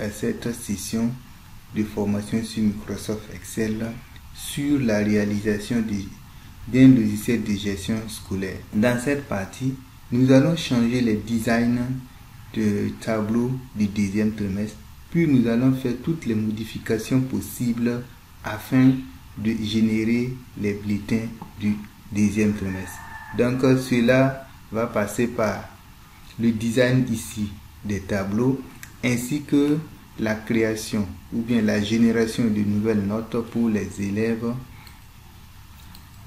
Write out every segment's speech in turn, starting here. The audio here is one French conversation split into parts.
à cette session de formation sur Microsoft Excel sur la réalisation d'un logiciel de gestion scolaire. Dans cette partie, nous allons changer les designs de tableau du deuxième trimestre, puis nous allons faire toutes les modifications possibles afin de générer les bulletins du deuxième trimestre. Donc cela va passer par le design ici des tableaux ainsi que la création ou bien la génération de nouvelles notes pour les élèves,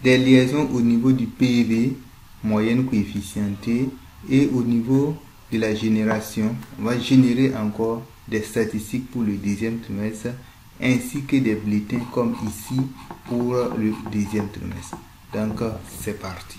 des liaisons au niveau du PV, moyenne coefficientée, et au niveau de la génération, on va générer encore des statistiques pour le deuxième trimestre ainsi que des bulletins comme ici pour le deuxième trimestre. Donc c'est parti.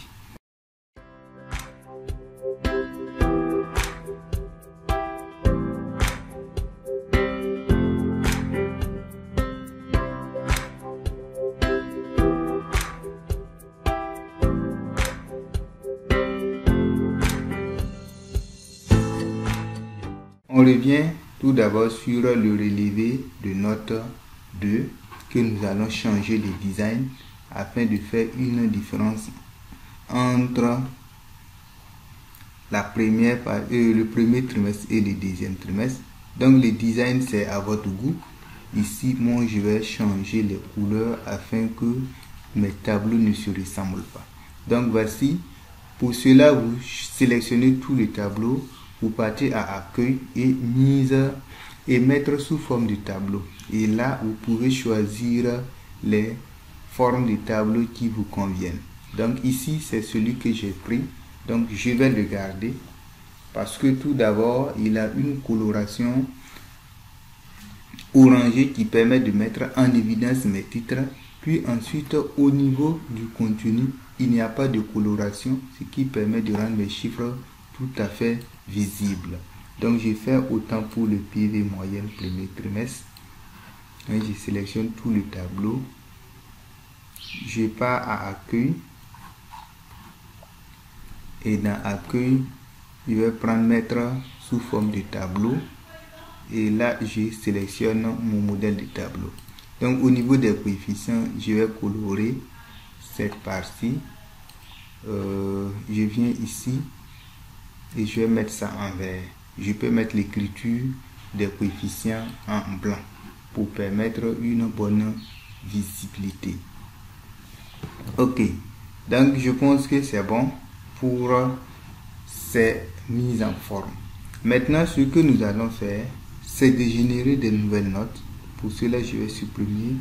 On revient tout d'abord sur le relevé de note 2 que nous allons changer le design afin de faire une différence entre le premier trimestre et le deuxième trimestre. Donc le design c'est à votre goût. Ici moi je vais changer les couleurs afin que mes tableaux ne se ressemblent pas. Donc voici, pour cela vous sélectionnez tous les tableaux. Vous partez à accueil et mise et mettre sous forme de tableau. Et là, vous pouvez choisir les formes de tableau qui vous conviennent. Donc ici, c'est celui que j'ai pris. Donc je vais le garder parce que tout d'abord, il a une coloration orangée qui permet de mettre en évidence mes titres. Puis ensuite, au niveau du contenu, il n'y a pas de coloration, ce qui permet de rendre mes chiffres tout à fait visible. Donc je fais autant pour le PV moyenne premier trimestre. Et je sélectionne tout le tableau. Je pars à accueil. Et dans accueil, je vais mettre sous forme de tableau. Et là, je sélectionne mon modèle de tableau. Donc au niveau des coefficients, je vais colorer cette partie. Je viens ici. Et je vais mettre ça en vert. Je peux mettre l'écriture des coefficients en blanc pour permettre une bonne visibilité. Ok, donc je pense que c'est bon pour ces mises en forme. Maintenant, ce que nous allons faire, c'est de générer des nouvelles notes. Pour cela, je vais supprimer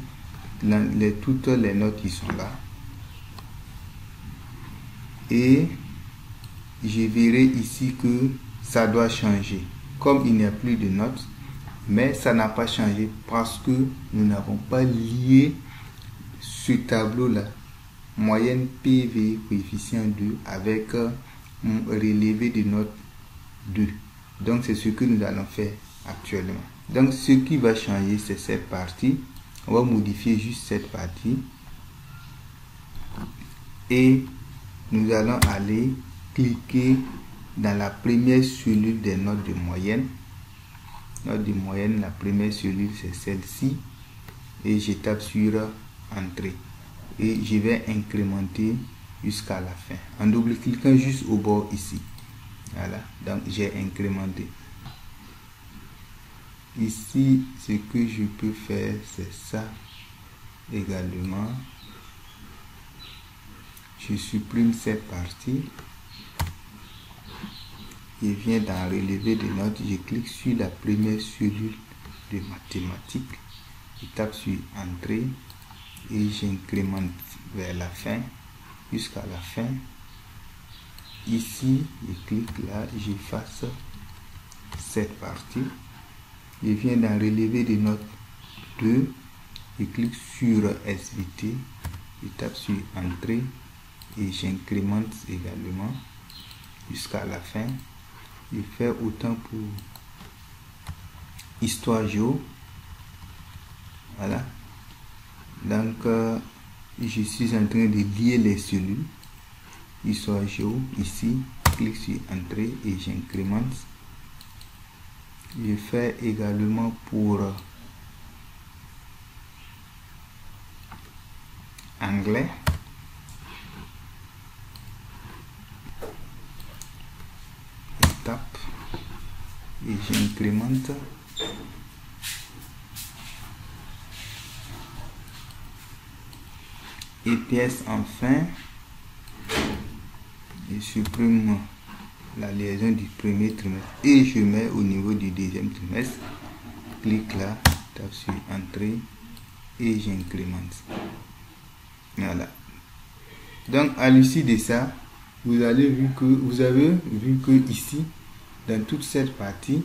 toutes les notes qui sont là. Et je verrai ici que ça doit changer. Comme il n'y a plus de notes, mais ça n'a pas changé parce que nous n'avons pas lié ce tableau-là, moyenne PV coefficient 2 avec mon relevé de note 2. Donc c'est ce que nous allons faire actuellement. Donc ce qui va changer, c'est cette partie. On va modifier juste cette partie. Et nous allons aller cliquer dans la première cellule des notes de moyenne. Note de moyenne, la première cellule c'est celle-ci. Et je tape sur Entrée. Et je vais incrémenter jusqu'à la fin. En double-cliquant juste au bord ici. Voilà, donc j'ai incrémenté. Ici, ce que je peux faire, c'est ça également. Je supprime cette partie. Je viens dans relevé des notes, je clique sur la première cellule de mathématiques, je tape sur Entrée et j'incrémente vers la fin, jusqu'à la fin. Ici, je clique là, j'efface cette partie. Je viens dans relevé des notes 2, je clique sur SVT, je tape sur Entrée et j'incrémente également jusqu'à la fin. Je fais autant pour Histoire Géo. Voilà. Donc, je suis en train de lier les cellules. Histoire Géo, ici, clique sur Entrée et j'incrémente. Je fais également pour anglais. Je tape et j'incrémente. Et pièce enfin, je supprime la liaison du premier trimestre et je mets au niveau du deuxième trimestre. Clique là, tape sur entrée et j'incrémente. Voilà. Donc à l'issue de ça, vous avez vu que ici, dans toute cette partie,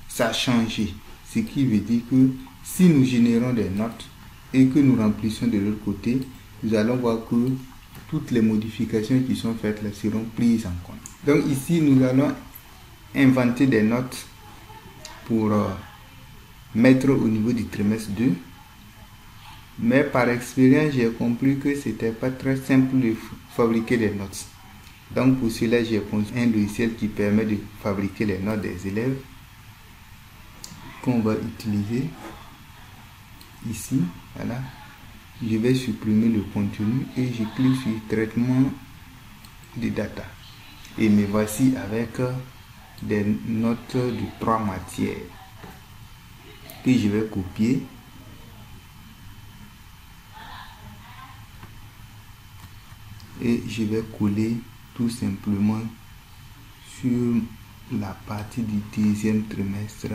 ça a changé. Ce qui veut dire que si nous générons des notes et que nous remplissons de l'autre côté, nous allons voir que toutes les modifications qui sont faites là seront prises en compte. Donc ici, nous allons inventer des notes pour mettre au niveau du trimestre 2. Mais par expérience, j'ai compris que ce n'était pas très simple de fabriquer des notes. Donc pour cela, j'ai conçu un logiciel qui permet de fabriquer les notes des élèves qu'on va utiliser ici. Voilà. Je vais supprimer le contenu et je clique sur traitement de data. Et me voici avec des notes de 3 matières que je vais copier. Et je vais coller tout simplement sur la partie du deuxième trimestre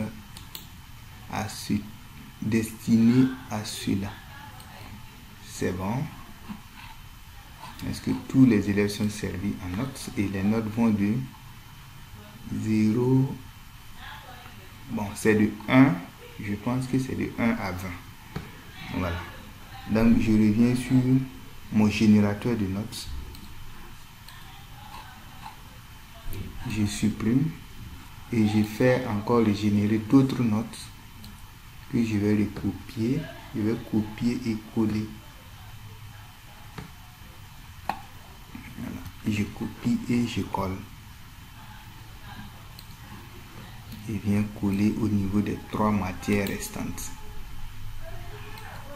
destinée à celui-là. C'est bon. Est-ce que tous les élèves sont servis en notes? Et les notes vont de 0. Bon, c'est de 1. Je pense que c'est de 1 à 20. Voilà. Donc, je reviens sur mon générateur de notes. Je supprime. Et je fais encore le générer d'autres notes que je vais recopier. Je vais copier et coller. Je copie et je colle. Et viens coller au niveau des 3 matières restantes.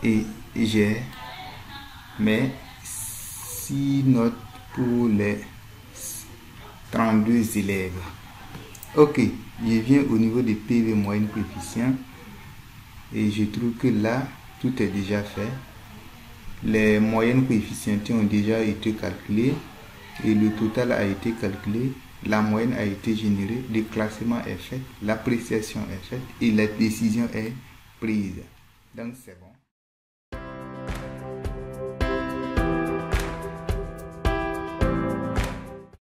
Et j'ai mes 6 notes pour les 32 élèves. Ok, je viens au niveau des PV moyenne coefficient. Et je trouve que là, tout est déjà fait. Les moyennes coefficientées ont déjà été calculées. Et le total a été calculé, la moyenne a été générée, le classement est fait, l'appréciation est faite et la décision est prise. Donc c'est bon.